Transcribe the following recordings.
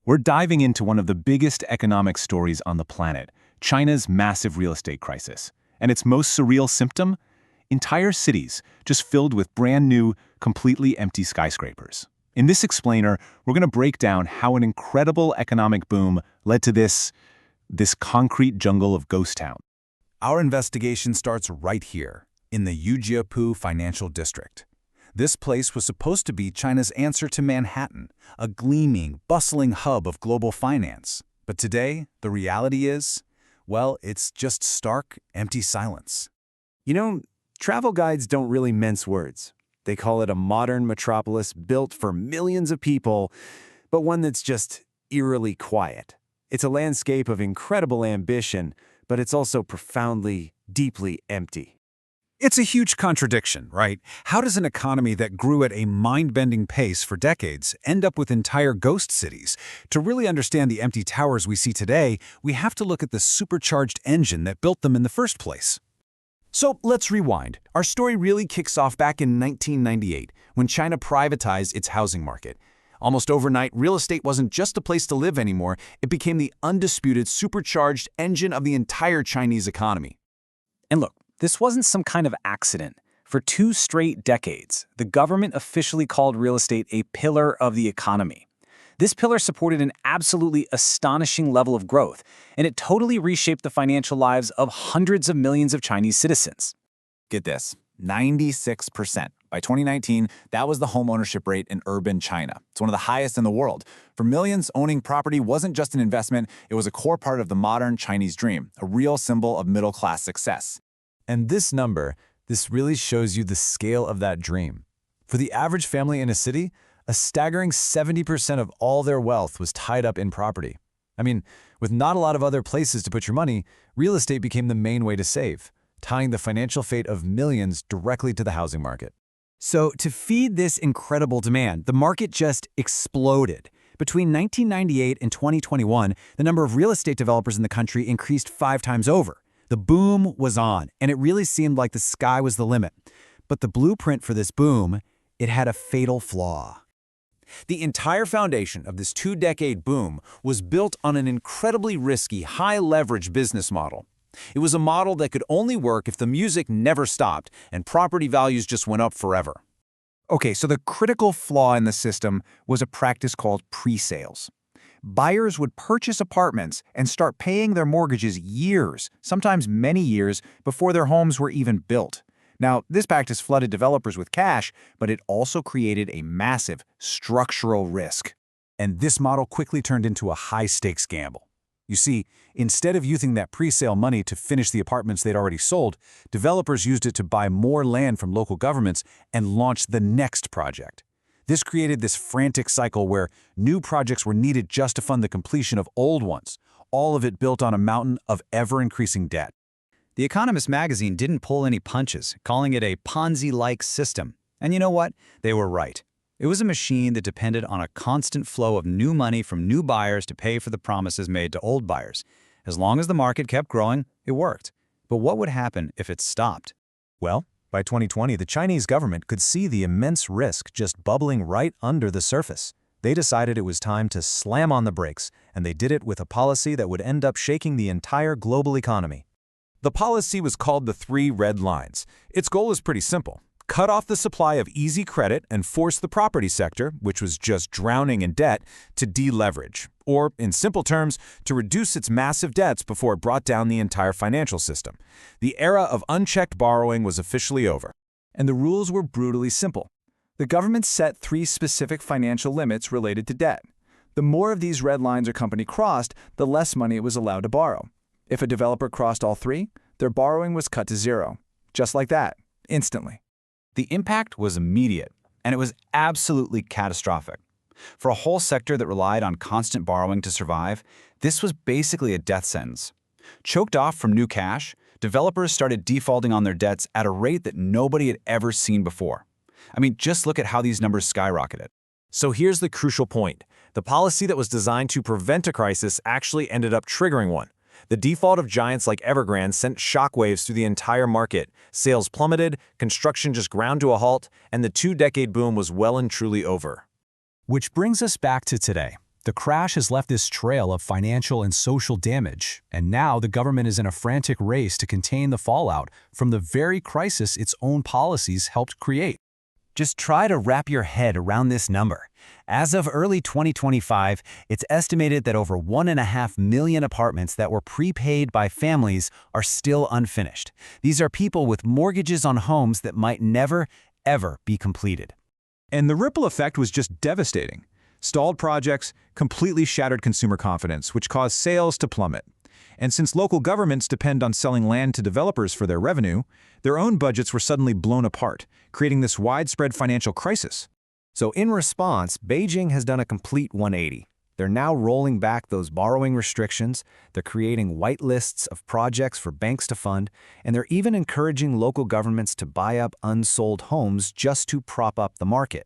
We're diving into one of the biggest economic stories on the planet, China's massive real estate crisis. And its most surreal symptom? Entire cities just filled with brand new, completely empty skyscrapers. In this explainer, we're going to break down how an incredible economic boom led to this concrete jungle of ghost town. Our investigation starts right here, in the Ujiapu Financial District. This place was supposed to be China's answer to Manhattan, a gleaming, bustling hub of global finance. But today, the reality is, well, it's just stark, empty silence. You know, travel guides don't really mince words. They call it a modern metropolis built for millions of people, but one that's just eerily quiet. It's a landscape of incredible ambition, but it's also profoundly, deeply empty. It's a huge contradiction, right? How does an economy that grew at a mind-bending pace for decades end up with entire ghost cities? To really understand the empty towers we see today, we have to look at the supercharged engine that built them in the first place. So let's rewind. Our story really kicks off back in 1998, when China privatized its housing market. Almost overnight, real estate wasn't just a place to live anymore, it became the undisputed supercharged engine of the entire Chinese economy. And look, this wasn't some kind of accident. For 2 straight decades, the government officially called real estate a pillar of the economy. This pillar supported an absolutely astonishing level of growth, and it totally reshaped the financial lives of hundreds of millions of Chinese citizens. Get this, 96%. By 2019, that was the home ownership rate in urban China. It's one of the highest in the world. For millions, owning property wasn't just an investment, it was a core part of the modern Chinese dream, a real symbol of middle-class success. And this number, this really shows you the scale of that dream. For the average family in a city, a staggering 70% of all their wealth was tied up in property. I mean, with not a lot of other places to put your money, real estate became the main way to save, tying the financial fate of millions directly to the housing market. So to feed this incredible demand, the market just exploded. Between 1998 and 2021, the number of real estate developers in the country increased 5 times over. The boom was on, and it really seemed like the sky was the limit. But the blueprint for this boom, it had a fatal flaw. The entire foundation of this 2-decade boom was built on an incredibly risky, high-leverage business model. It was a model that could only work if the music never stopped and property values just went up forever. Okay, so the critical flaw in the system was a practice called pre-sales. Buyers would purchase apartments and start paying their mortgages years, sometimes many years, before their homes were even built. Now, this practice flooded developers with cash, but it also created a massive structural risk. And this model quickly turned into a high-stakes gamble. You see, instead of using that pre-sale money to finish the apartments they'd already sold, developers used it to buy more land from local governments and launch the next project. This created this frantic cycle where new projects were needed just to fund the completion of old ones, all of it built on a mountain of ever-increasing debt. The Economist magazine didn't pull any punches, calling it a Ponzi-like system. And you know what? They were right. It was a machine that depended on a constant flow of new money from new buyers to pay for the promises made to old buyers. As long as the market kept growing, it worked. But what would happen if it stopped? Well, by 2020, the Chinese government could see the immense risk just bubbling right under the surface. They decided it was time to slam on the brakes, and they did it with a policy that would end up shaking the entire global economy. The policy was called the 3 Red Lines. Its goal is pretty simple. Cut off the supply of easy credit and force the property sector, which was just drowning in debt, to deleverage, or, in simple terms, to reduce its massive debts before it brought down the entire financial system. The era of unchecked borrowing was officially over. And the rules were brutally simple. The government set 3 specific financial limits related to debt. The more of these red lines a company crossed, the less money it was allowed to borrow. If a developer crossed all 3, their borrowing was cut to 0. Just like that, instantly. The impact was immediate, and it was absolutely catastrophic. For a whole sector that relied on constant borrowing to survive, this was basically a death sentence. Choked off from new cash, developers started defaulting on their debts at a rate that nobody had ever seen before. I mean, just look at how these numbers skyrocketed. So here's the crucial point. The policy that was designed to prevent a crisis actually ended up triggering one. The default of giants like Evergrande sent shockwaves through the entire market. Sales plummeted, construction just ground to a halt, and the 2-decade boom was well and truly over. Which brings us back to today. The crash has left this trail of financial and social damage, and now the government is in a frantic race to contain the fallout from the very crisis its own policies helped create. Just try to wrap your head around this number. As of early 2025, it's estimated that over 1.5 million apartments that were prepaid by families are still unfinished. These are people with mortgages on homes that might never, ever be completed. And the ripple effect was just devastating. Stalled projects completely shattered consumer confidence, which caused sales to plummet. And since local governments depend on selling land to developers for their revenue, their own budgets were suddenly blown apart, creating this widespread financial crisis. So in response, Beijing has done a complete 180. They're now rolling back those borrowing restrictions, they're creating white lists of projects for banks to fund, and they're even encouraging local governments to buy up unsold homes just to prop up the market.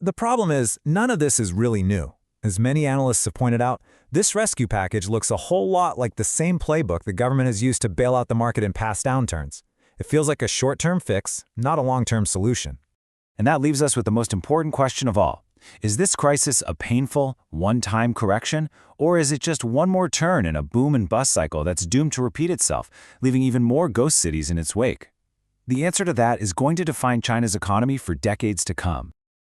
The problem is, none of this is really new. As many analysts have pointed out, this rescue package looks a whole lot like the same playbook the government has used to bail out the market in past downturns. It feels like a short-term fix, not a long-term solution. And that leaves us with the most important question of all. Is this crisis a painful, one-time correction, or is it just one more turn in a boom and bust cycle that's doomed to repeat itself, leaving even more ghost cities in its wake? The answer to that is going to define China's economy for decades to come.